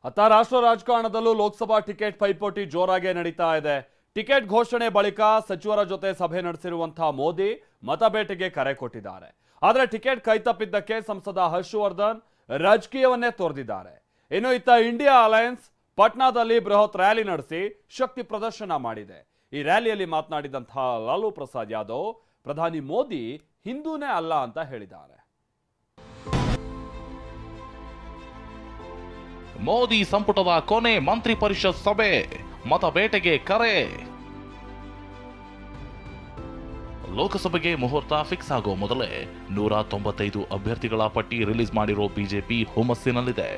ಅತ್ತ ರಾಷ್ಟ್ರ ರಾಜಕಾರಣದಲ್ಲೂ ಲೋಕಸಭಾ ಟಿಕೆಟ್ ಪೈಪೋಟಿ ಜೋರಾಗಿ ನಡೀತಾ ಇದೆ. ಟಿಕೆಟ್ ಘೋಷಣೆ ಬಳಿಕ ಸಚಿವರ ಜೊತೆ ಸಭೆ ನಡೆಸಿರುವಂತಹ ಮೋದಿ ಮತಬೇಟೆಗೆ ಕರೆ ಕೊಟ್ಟಿದ್ದಾರೆ. ಆದರೆ ಟಿಕೆಟ್ ಕೈತಪ್ಪಿದ್ದಕ್ಕೆ ಸಂಸದ ಹರ್ಷವರ್ಧನ್ ರಾಜಕೀಯವನ್ನೇ ತೋರಿದಿದ್ದಾರೆ. ಇನ್ನು ಇತ್ತ ಇಂಡಿಯಾ ಅಲಯನ್ಸ್ ಪಟ್ನಾದಲ್ಲಿ ಬೃಹತ್ ರ್ಯಾಲಿ ನಡೆಸಿ ಶಕ್ತಿ ಪ್ರದರ್ಶನ ಮಾಡಿದೆ. ಈ ರ್ಯಾಲಿಯಲ್ಲಿ ಮಾತನಾಡಿದಂತಹ ಲಾಲೂ ಪ್ರಸಾದ್ ಯಾದವ್ ಪ್ರಧಾನಿ ಮೋದಿ ಹಿಂದೂನೇ ಅಲ್ಲ ಅಂತ ಹೇಳಿದ್ದಾರೆ. ಮೋದಿ ಸಂಪುಟದ ಕೊನೆ ಮಂತ್ರಿ ಪರಿಷತ್ ಸಭೆ, ಮತಬೇಟೆಗೆ ಕರೆ. ಲೋಕಸಭೆಗೆ ಮುಹೂರ್ತ ಫಿಕ್ಸ್ ಆಗೋ ಮೊದಲೇ 195 ಅಭ್ಯರ್ಥಿಗಳ ಪಟ್ಟಿ ರಿಲೀಸ್ ಮಾಡಿರೋ ಬಿಜೆಪಿ ಹುಮ್ಮಸ್ಸಿನಲ್ಲಿದೆ.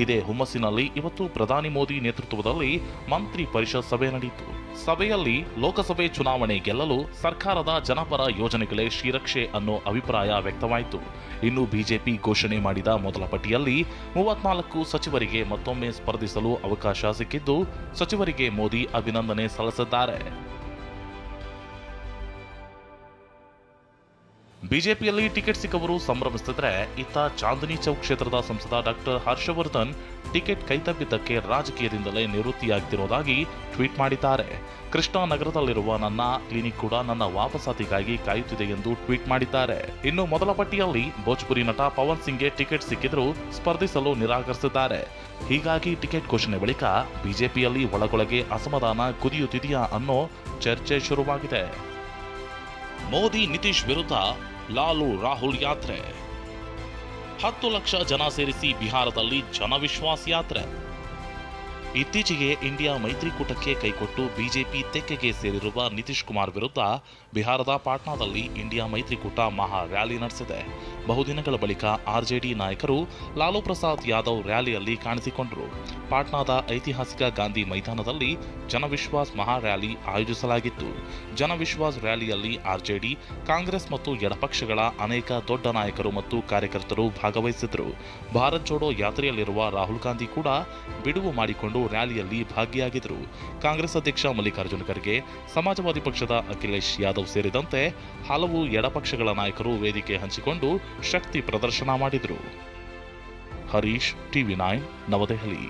ಇದೇ ಹುಮ್ಮಸ್ಸಿನಲ್ಲಿ ಇವತ್ತು ಪ್ರಧಾನಿ ಮೋದಿ ನೇತೃತ್ವದಲ್ಲಿ ಮಂತ್ರಿ ಪರಿಷತ್ ಸಭೆ ನಡೆಯಿತು. ಸಭೆಯಲ್ಲಿ ಲೋಕಸಭೆ ಚುನಾವಣೆ ಗೆಲ್ಲಲು ಸರ್ಕಾರದ ಜನಪರ ಯೋಜನೆಗಳೇ ಶ್ರೀರಕ್ಷೆ ಅನ್ನೋ ಅಭಿಪ್ರಾಯ ವ್ಯಕ್ತವಾಯಿತು. ಇನ್ನು ಬಿಜೆಪಿ ಘೋಷಣೆ ಮಾಡಿದ ಮೊದಲ ಪಟ್ಟಿಯಲ್ಲಿ 34 ಸಚಿವರಿಗೆ ಮತ್ತೊಮ್ಮೆ ಸ್ಪರ್ಧಿಸಲು ಅವಕಾಶ ಸಿಕ್ಕಿದ್ದು, ಸಚಿವರಿಗೆ ಮೋದಿ ಅಭಿನಂದನೆ ಸಲ್ಲಿಸಿದ್ದಾರೆ. ಬಿಜೆಪಿಯಲ್ಲಿ ಟಿಕೆಟ್ ಸಿಕ್ಕವರು ಸಂಭ್ರಮಿಸುತ್ತಿದ್ರೆ, ಇತ್ತ ಚಾಂದಿನಿ ಚೌಕ್ ಕ್ಷೇತ್ರದ ಸಂಸದ ಡಾಕ್ಟರ್ ಹರ್ಷವರ್ಧನ್ ಟಿಕೆಟ್ ಕೈತಪ್ಪಿದ್ದಕ್ಕೆ ರಾಜಕೀಯದಿಂದಲೇ ನಿವೃತ್ತಿಯಾಗ್ತಿರೋದಾಗಿ ಟ್ವೀಟ್ ಮಾಡಿದ್ದಾರೆ. ಕೃಷ್ಣನಗರದಲ್ಲಿರುವ ನನ್ನ ಕ್ಲಿನಿಕ್ ಕೂಡ ನನ್ನ ವಾಪಸಾತಿಗಾಗಿ ಕಾಯುತ್ತಿದೆ ಎಂದು ಟ್ವೀಟ್ ಮಾಡಿದ್ದಾರೆ. ಇನ್ನು ಮೊದಲ ಪಟ್ಟಿಯಲ್ಲಿ ಭೋಜ್ಪುರಿ ನಟ ಪವನ್ ಸಿಂಗ್ಗೆ ಟಿಕೆಟ್ ಸಿಕ್ಕಿದ್ರೂ ಸ್ಪರ್ಧಿಸಲು ನಿರಾಕರಿಸಿದ್ದಾರೆ. ಹೀಗಾಗಿ ಟಿಕೆಟ್ ಘೋಷಣೆ ಬಳಿಕ ಬಿಜೆಪಿಯಲ್ಲಿ ಒಳಗೊಳಗೆ ಅಸಮಾಧಾನ ಕುದಿಯುತ್ತಿದೆಯಾ ಅನ್ನೋ ಚರ್ಚೆ ಶುರುವಾಗಿದೆ. ಮೋದಿ ನಿತೀಶ್ ವಿರುದ್ಧ ಲಾಲು ರಾಹುಲ್ ಯಾತ್ರೆ, 10 ಲಕ್ಷ ಜನ ಸೇರಿಸಿ ಬಿಹಾರದಲ್ಲಿ ಜನವಿಶ್ವಾಸ್ ಯಾತ್ರೆ. ಇತ್ತೀಚೆಗೆ ಇಂಡಿಯಾ ಮೈತ್ರಿಕೂಟಕ್ಕೆ ಕೈಕೊಟ್ಟು ಬಿಜೆಪಿ ತೆಕ್ಕೆಗೆ ಸೇರಿರುವ ನಿತೀಶ್ ಕುಮಾರ್ ವಿರುದ್ಧ ಬಿಹಾರದ ಪಾಟ್ನಾದಲ್ಲಿ ಇಂಡಿಯಾ ಮೈತ್ರಿಕೂಟ ಮಹಾ ರ್ಯಾಲಿ ನಡೆಸಿದೆ. ಬಹುದಿನಗಳ ಬಳಿಕ ಆರ್ಜೆಡಿ ನಾಯಕರು ಲಾಲೂ ಪ್ರಸಾದ್ ಯಾದವ್ ರ್ಯಾಲಿಯಲ್ಲಿ ಕಾಣಿಸಿಕೊಂಡರು. ಪಾಟ್ನಾದ ಐತಿಹಾಸಿಕ ಗಾಂಧಿ ಮೈದಾನದಲ್ಲಿ ಜನವಿಶ್ವಾಸ್ ಮಹಾ ರ್ಯಾಲಿ ಆಯೋಜಿಸಲಾಗಿತ್ತು. ಜನವಿಶ್ವಾಸ್ ರ್ಯಾಲಿಯಲ್ಲಿ ಆರ್ಜೆಡಿ, ಕಾಂಗ್ರೆಸ್ ಮತ್ತು ಎಡಪಕ್ಷಗಳ ಅನೇಕ ದೊಡ್ಡ ನಾಯಕರು ಮತ್ತು ಕಾರ್ಯಕರ್ತರು ಭಾಗವಹಿಸಿದ್ರು. ಭಾರತ್ ಜೋಡೋ ಯಾತ್ರೆಯಲ್ಲಿರುವ ರಾಹುಲ್ ಗಾಂಧಿ ಕೂಡ ಬಿಡುವು ಮಾಡಿಕೊಂಡು ರ್ಯಾಲಿಯಲ್ಲಿ ಭಾಗಿಯಾಗಿದ್ದರು. ಕಾಂಗ್ರೆಸ್ ಅಧ್ಯಕ್ಷ ಮಲ್ಲಿಕಾರ್ಜುನ ಖರ್ಗೆ, ಸಮಾಜವಾದಿ ಪಕ್ಷದ ಅಖಿಲೇಶ್ ಯಾದವ್ ಸೇರಿದಂತೆ ಹಲವು ಎಡಪಕ್ಷಗಳ ನಾಯಕರು ವೇದಿಕೆ ಹಂಚಿಕೊಂಡು ಶಕ್ತಿ ಪ್ರದರ್ಶನ ಮಾಡಿದರು. ಹರೀಶ್, ಟಿವಿ9, ನವದೆಹಲಿ.